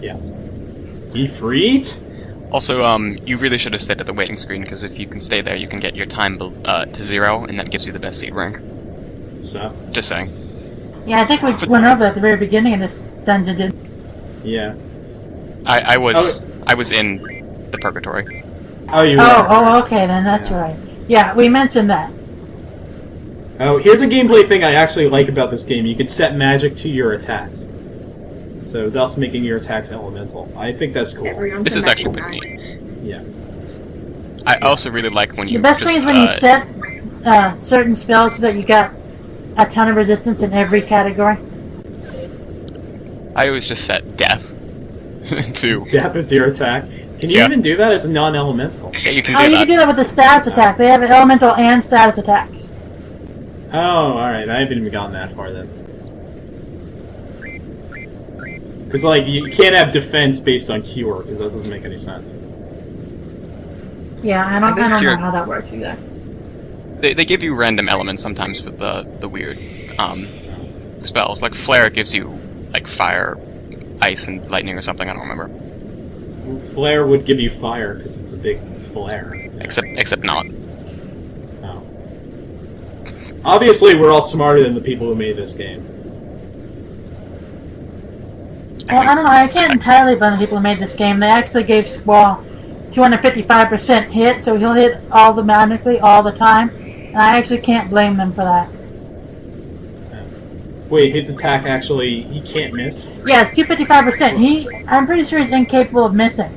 Yes. Ifrit? Also, you really should have stayed at the waiting screen, because if you can stay there, you can get your time to 0, and that gives you the best seed rank. So? Just saying. Yeah, I think we went over that at the very beginning of this dungeon, didn't we? Yeah. I was in the purgatory. Oh, you were. Oh, okay, then that's right. Yeah, we mentioned that. Oh, here's a gameplay thing I actually like about this game. You can set magic to your attacks. So, thus making your attacks elemental. I think that's cool. This is actually pretty neat. Yeah. I also really like when you The best thing is when you set certain spells so that you got a ton of resistance in every category. I always just set death to... Death is your attack. Can you even do that as a non-elemental? Yeah, you can do you that. can do that with the status attack. They have elemental and status attacks. Oh, alright. I haven't even gotten that far then. Because, like, you can't have defense based on cure, because that doesn't make any sense. Yeah, I don't know how that works either. They give you random elements sometimes with the weird spells. Like Flare gives you like fire, ice, and lightning or something. I don't remember. Flare would give you fire because it's a big flare. Except not. Oh. Obviously, we're all smarter than the people who made this game. Well, I don't know. I can't entirely blame the people who made this game. They actually gave Squall 255% hit, so he'll hit automatically all the time. And I actually can't blame them for that. Wait, his attack actually, he can't miss? Yes, 255%. I'm pretty sure he's incapable of missing.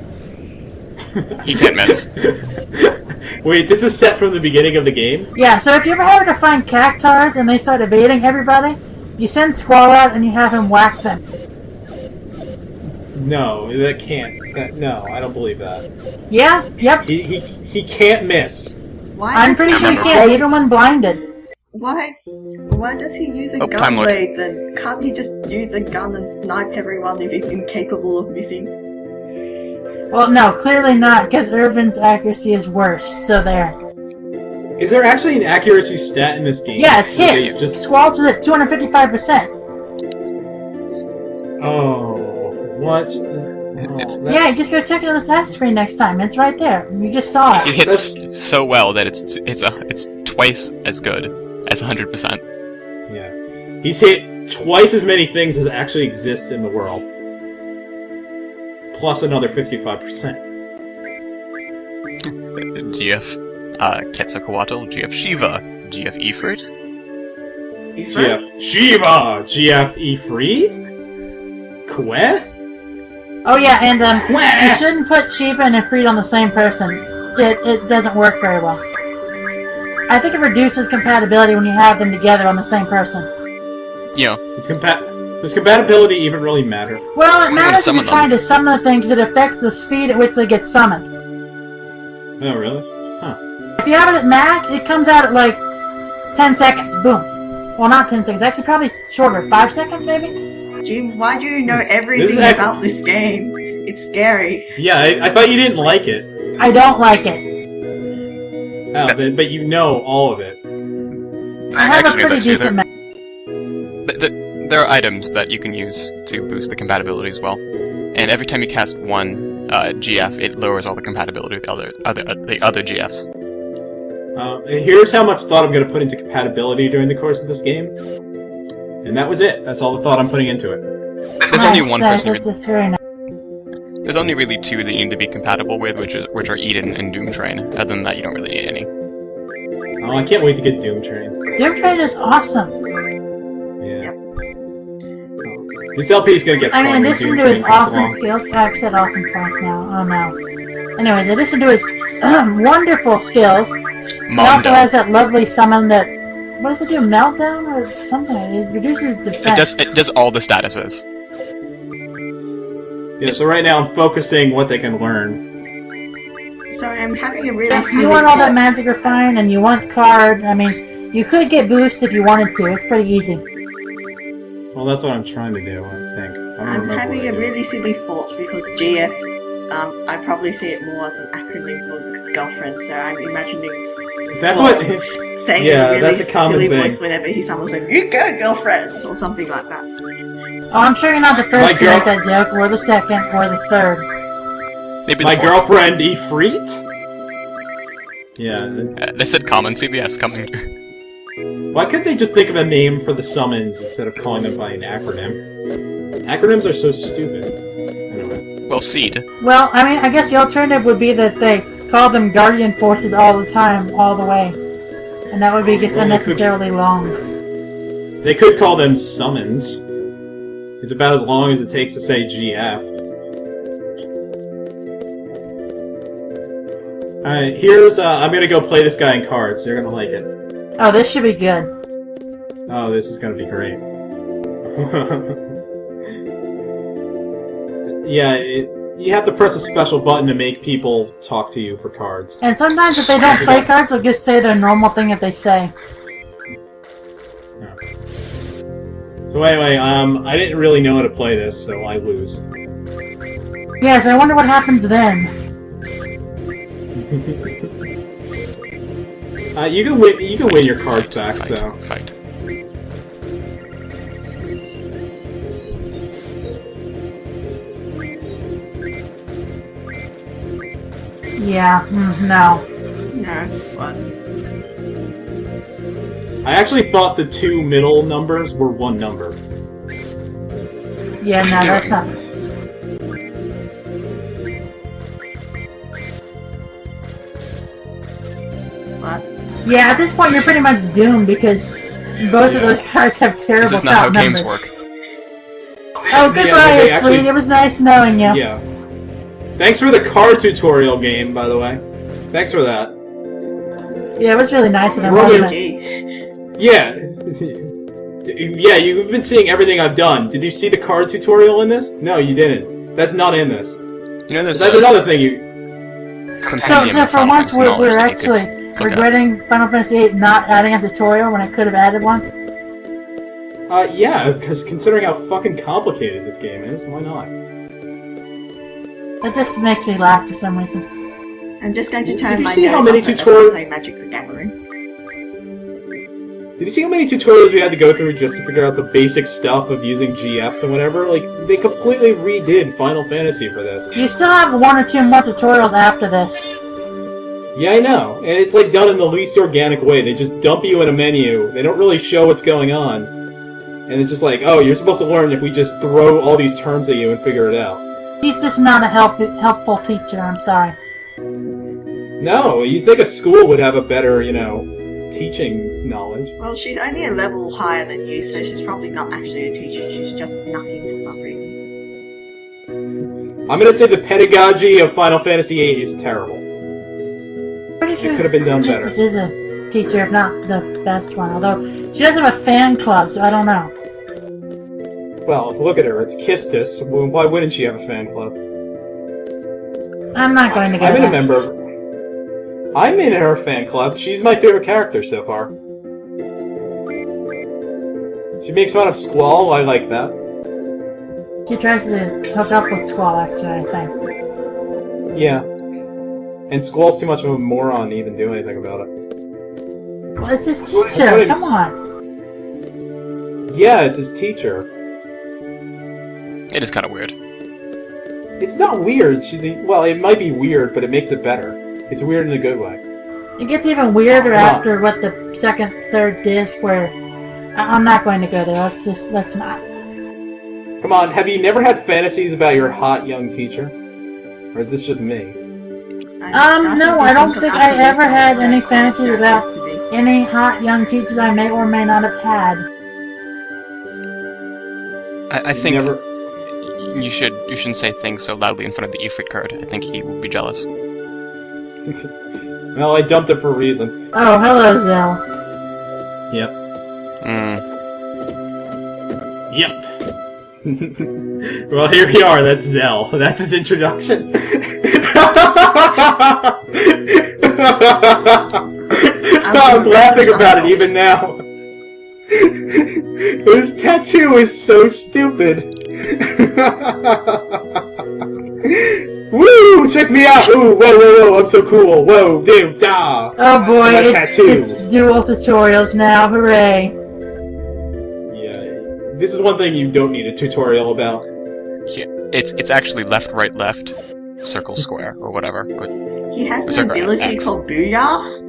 He can't miss. Wait, this is set from the beginning of the game? Yeah, so if you ever have to find cactars and they start evading everybody, you send Squall out and you have him whack them. No, that can't. No, I don't believe that. Yeah, yep. He can't miss. I'm pretty sure he can't, even when blinded. Why does he use a gunblade then? Can't he just use a gun and snipe everyone if he's incapable of missing? Well, no, clearly not, because Irvin's accuracy is worse, so there. Is there actually an accuracy stat in this game? Yeah, it's hit. Squall's is at 255%. Oh, what? Yeah, just go check it on the stat screen next time. It's right there. You just saw it. It hits so well that it's twice as good as 100%. Yeah, he's hit twice as many things as actually exist in the world, plus another 55%. GF Quetzalcoatl, GF Shiva, GF Ifrit. GF Shiva, GF Ifrit, Kwe. Oh yeah, and you shouldn't put Shiva and Ifrit on the same person. It doesn't work very well. I think it reduces compatibility when you have them together on the same person. Yeah. Does compatibility even really matter? Well, it matters if you're trying to summon the thing because it affects the speed at which they get summoned. Oh, really? Huh. If you have it at max, it comes out at like 10 seconds. Boom. Well, not 10 seconds. Actually, probably shorter. 5 seconds, maybe? Jim, why do you know everything about this game? It's scary. Yeah, I thought you didn't like it. I don't like it. Oh, but you know all of it. I have a pretty decent map. There are items that you can use to boost the compatibility as well. And every time you cast one GF, it lowers all the compatibility with the other GFs. Here's how much thought I'm going to put into compatibility during the course of this game. And that was it. That's all the thought I'm putting into it. There's only one person. That's very nice. There's only really two that you need to be compatible with, which are Eden and Doom Train. Other than that, you don't really need any. Oh, I can't wait to get Doom Train. Doom Train is awesome. Yeah. This LP is going to get fun. I mean, in addition to his awesome skills, I've said awesome twice now. Oh no. Anyways, in addition to his wonderful skills, he also has that lovely summon that. What does it do? Meltdown or something? It reduces defense. It does all the statuses. Yeah, so right now I'm focusing what they can learn. Sorry, I'm having a really silly you want all that magic refined and you want card. I mean, you could get boost if you wanted to. It's pretty easy. Well, that's what I'm trying to do, I think. I'm having a really silly thought because GF, I probably see it more as an acronym for girlfriend, so I'm imagining that's what saying in a really silly voice whenever he summons like, "You go, girlfriend," or something like that. Oh, I'm sure you're not the first to make that joke, or the second, or the third. Maybe my girlfriend Ifrit? Yeah. They said common CBS coming. Why couldn't they just think of a name for the summons instead of calling them by an acronym? Acronyms are so stupid. Anyway. Well, seed. Well, I mean, I guess the alternative would be that they call them Guardian Forces all the time, all the way. And that would be just unnecessarily long. They could call them summons. It's about as long as it takes to say GF. Alright, here's, I'm gonna go play this guy in cards. You're gonna like it. Oh, this should be good. Oh, this is gonna be great. Yeah, you have to press a special button to make people talk to you for cards. And sometimes if they don't play cards, they'll just say their normal thing that they say. So anyway, I didn't really know how to play this, so I lose. Yes, I wonder what happens then. You can win your cards back, so... Fight. Yeah, no. No, what? I actually thought the two middle numbers were one number. Yeah, no, that's not nice. What? Yeah, at this point you're pretty much doomed because both of those cards have terrible This is top not how numbers. games work. Oh, goodbye, Ifrit. It was nice knowing you. Yeah. Thanks for the card tutorial game, by the way. Thanks for that. Yeah, it was really nice of them, wasn't it? Yeah. Yeah, you've been seeing everything I've done. Did you see the card tutorial in this? No, you didn't. That's not in this. You know, there's That's another thing you... So for once we're actually regretting Final Fantasy VIII not adding a tutorial when I could have added one? Yeah, because considering how fucking complicated this game is, why not? That just makes me laugh for some reason. I'm just going to turn my see how nose many off it as I tutorials- play Magic the Gathering. Did you see how many tutorials we had to go through just to figure out the basic stuff of using GFs and whatever? Like, they completely redid Final Fantasy for this. You still have one or two more tutorials after this. Yeah, I know. And it's like done in the least organic way. They just dump you in a menu. They don't really show what's going on. And it's just like, oh, you're supposed to learn if we just throw all these terms at you and figure it out. He's just not a helpful teacher, I'm sorry. No, you'd think a school would have a better, teaching knowledge. Well, she's only a level higher than you, so she's probably not actually a teacher. She's just snacking for some reason. I'm gonna say the pedagogy of Final Fantasy VIII is terrible. Pretty sure could have been done better. Jesus is a teacher, if not the best one. Although, she does have a fan club, so I don't know. Well, look at her. It's Kistis. Why wouldn't she have a fan club? I'm not going to go I'm there. a member. I'm in her fan club. She's my favorite character so far. She makes fun of Squall. I like that. She tries to hook up with Squall, actually, I think. Yeah. And Squall's too much of a moron to even do anything about it. Well, it's his teacher. Come on. Yeah, it's his teacher. It is kind of weird. It's not weird. Well, it might be weird, but it makes it better. It's weird in a good way. It gets even weirder after what the second, third disc where... I'm not going to go there. Let's not. Come on, have you never had fantasies about your hot young teacher? Or is this just me? No, I don't think I ever had any fantasies about any hot young teachers I may or may not have had. I think you shouldn't say things so loudly in front of the Ifrit card. I think he will be jealous. Well, I dumped it for a reason. Oh, hello, Zell. Yep. Yep. Well, here we are. That's Zell. That's his introduction. I'm laughing about it even now. His tattoo is so stupid. Woo! Check me out! Ooh, whoa, I'm so cool. Whoa, dude, da! Oh boy, it's dual tutorials now, hooray. Yeah, This is one thing you don't need a tutorial about. Yeah, it's actually left, right, left, circle, square, or whatever. He has an Circle ability X. called Booyah.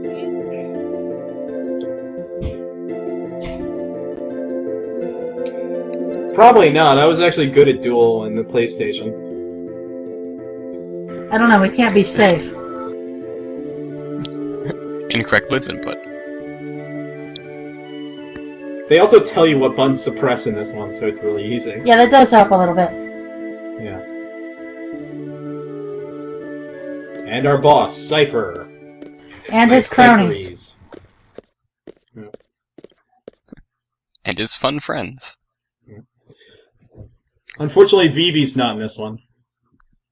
Probably not. I was actually good at Duel in the PlayStation. I don't know, we can't be safe. Incorrect blitz input. They also tell you what buttons to press in this one, so it's really easy. Yeah, that does help a little bit. Yeah. And our boss, Cypher. And his cronies. And his fun friends. Unfortunately, Vivi's not in this one.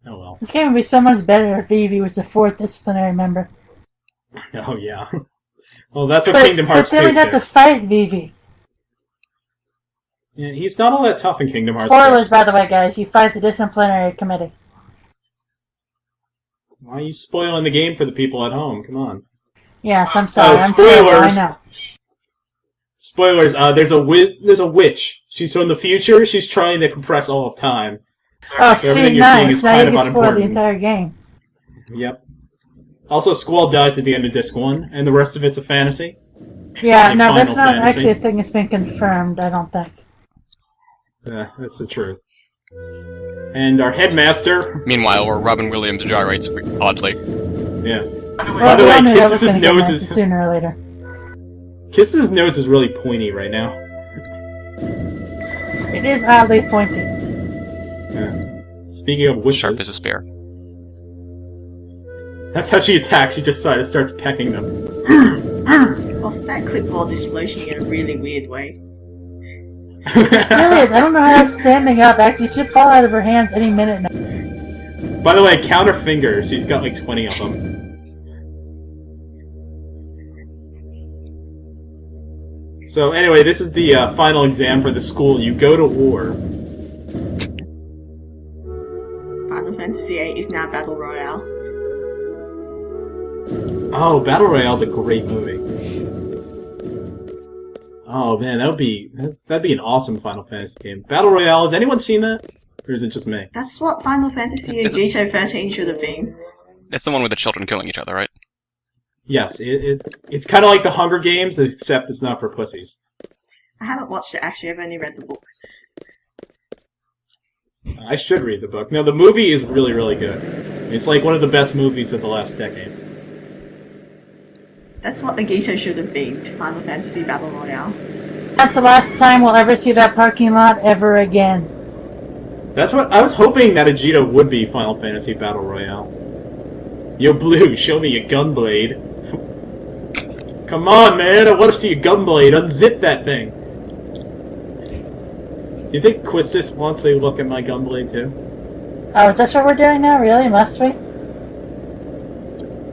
Oh well. This game would be so much better if Vivi was the 4th disciplinary member. Oh yeah. Well, that's what Kingdom Hearts 2 But then we'd have to did. fight Vivi. Yeah, he's not all that tough in Kingdom Hearts 2. Spoilers, by the way, guys. You fight the disciplinary committee. Why are you spoiling the game for the people at home? Come on. Yes, I'm sorry. I'm spoilers. terrible, I know. Spoilers, there's a witch. She's from the future. She's trying to compress all of time. Oh, So everything see, you're seeing nice. is Now kind you of can spoil the unimportant. entire game. Yep. Also, Squall dies at the end of Disc 1, and the rest of it's a fantasy. Yeah, Like no, that's Final not Fantasy. actually a thing that's been confirmed, I don't think. Yeah, that's the truth. And our headmaster... Meanwhile, where Robin Williams gyrates oddly. Yeah. Well, By the we way, all knew that was Kiss's going to get nose mentioned is... sooner or later. Kiss's nose is really pointy right now. It is oddly pointy. Yeah. Speaking of witches... Sharp as a spear. That's how she attacks. She just starts pecking them. Also, that clipboard is floating in a really weird way. It really is. I don't know how it's standing up. Actually, it should fall out of her hands any minute now. By the way, count her fingers. She's got like 20 of them. So anyway, this is the final exam for the school. You go to war. Final Fantasy VIII is now Battle Royale. Oh, Battle Royale's a great movie. Oh man, that'd be an awesome Final Fantasy game. Battle Royale, has anyone seen that? Or is it just me? That's what Final Fantasy and Gito 13 should have been. It's the one with the children killing each other, right? Yes, it's kind of like the Hunger Games, except it's not for pussies. I haven't watched it actually, I've only read the book. I should read the book. No, the movie is really, really good. It's like one of the best movies of the last decade. That's what Agito should have been to Final Fantasy Battle Royale. That's the last time we'll ever see that parking lot ever again. That's what I was hoping that Agito would be Final Fantasy Battle Royale. Yo, Blue, show me your gunblade. Come on, man! I want to see your gunblade. Unzip that thing. Do you think Quistis wants to look at my gunblade too? Oh, is that what we're doing now? Really? Must we?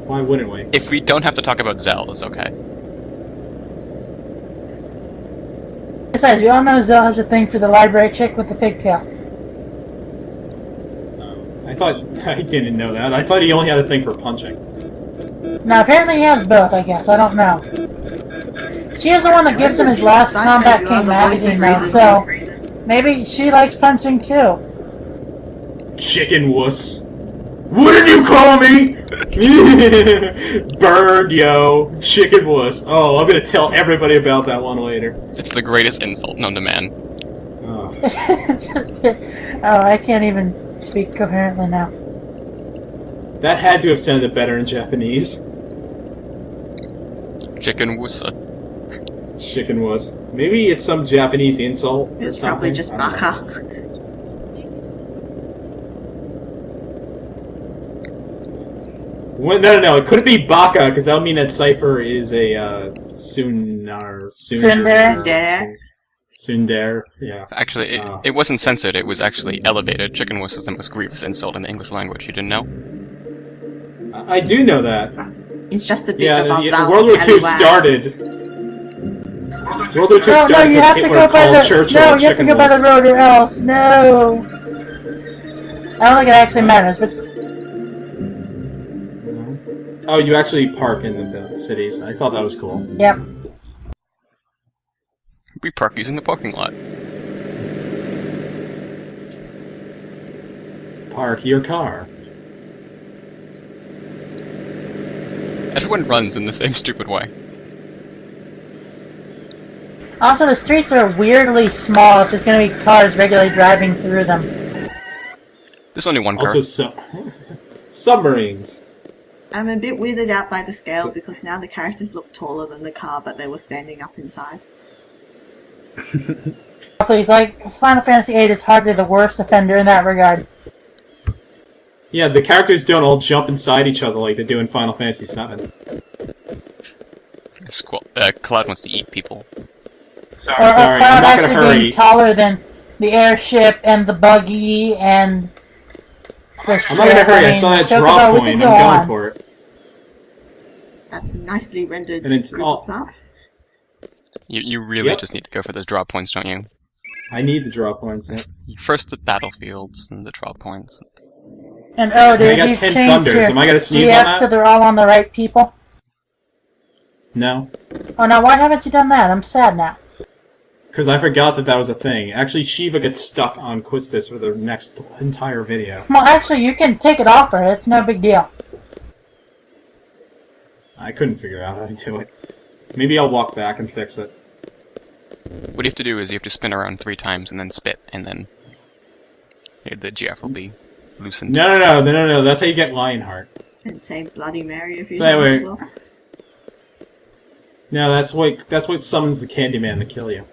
Why wouldn't we? If we don't have to talk about Zell, it's okay. Besides, we all know Zell has a thing for the library chick with the pigtail. I didn't know that. I thought he only had a thing for punching. Now, apparently he has both, I guess. I don't know. She is the one that gives him his last Combat King magazine, though, so maybe she likes punching too. Chicken wuss. What did you call me? Bird, yo. Chicken wuss. Oh, I'm gonna tell everybody about that one later. It's the greatest insult known to man. Oh. Oh, I can't even speak coherently now. That had to have sounded better in Japanese. Chicken wusa. Chicken wuss. Maybe it's some Japanese insult. or It's probably something. just I don't know. Baka. No, it couldn't be Baka, because that would mean that Cypher is a Tsundere, yeah. Actually, it wasn't censored, it was actually elevated. Chicken wuss is the most grievous insult in the English language, you didn't know? I do know that. It's just a bit Yeah, above the Val's World War II Scallywag. started. World War II No, started you have to because go Hitler by called the Churchill no. a You have to chicken go by the wuss. road or else. No. I don't think it actually matters, but Oh, you actually park in the cities. I thought that was cool. yep. We park using the parking lot. Park your car. Everyone runs in the same stupid way. Also, the streets are weirdly small if there's going to be cars regularly driving through them. There's only one car. Also, submarines. I'm a bit weirded out by the scale because now the characters look taller than the car, but they were standing up inside. It's like Final Fantasy VIII is hardly the worst offender in that regard. Yeah, the characters don't all jump inside each other like they do in Final Fantasy VII. Cloud wants to eat people. Sorry, Or I'm Cloud not gonna actually hurry. being taller than the airship and the buggy and the ship. I'm not gonna hurry, I saw that drop we point, can I'm go going on. for it. That's nicely rendered And it's group all- of plants. You really Yep. just need to go for those drop points, don't you? I need the drop points. Yeah. First the battlefields and the drop points. And oh, I dude, got you've 10 changed thunders. your Am I gonna sneeze on GF that? so they're all on the right people? No. Oh, now why haven't you done that? I'm sad now. Because I forgot that was a thing. Actually, Shiva gets stuck on Quistis for the next entire video. Well, actually, you can take it off her. It's no big deal. I couldn't figure out how to do it. Maybe I'll walk back and fix it. What you have to do is you have to spin around 3 times and then spit, and then the GF will be loosened. No. That's how you get Lionheart. And say Bloody Mary if you So anyway- as well. No, that's what summons the Candyman to kill you.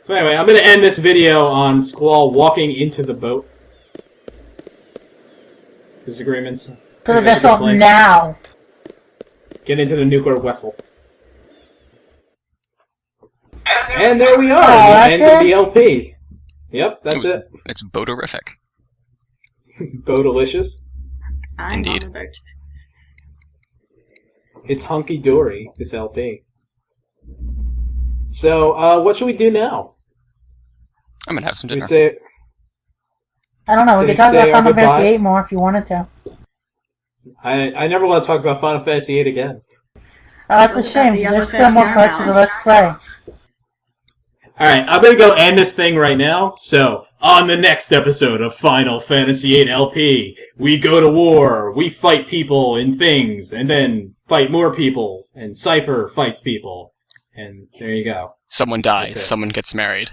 So anyway, I'm going to end this video on Squall walking into the boat. Disagreements? To the That's a good vessel place. now. Get into the nuclear vessel. And there we are, Oh, the that's end of it? the LP. Yep, that's it. It's boaterific. Boatalicious. I'm Indeed. on the boat. It's hunky-dory, this LP. So, what should we do now? I'm gonna have some We dinner. say I don't know. We So could talk say about our Final Fantasy goodbyes? VIII more if you wanted to. I never want to talk about Final Fantasy VIII again. Oh, that's a What about shame, the because other there's still more thing parts of the now? Let's Play. Alright, I'm gonna go end this thing right now. So, on the next episode of Final Fantasy VIII LP, we go to war, we fight people and things, and then fight more people, and Cypher fights people. And there you go. Someone dies, That's it. someone gets married,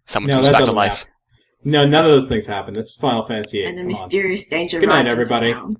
someone No, comes that back to doesn't life. happen. No, none of those things happen. This is Final Fantasy VIII. And the Come on. mysterious danger Good night, rides into everybody. town.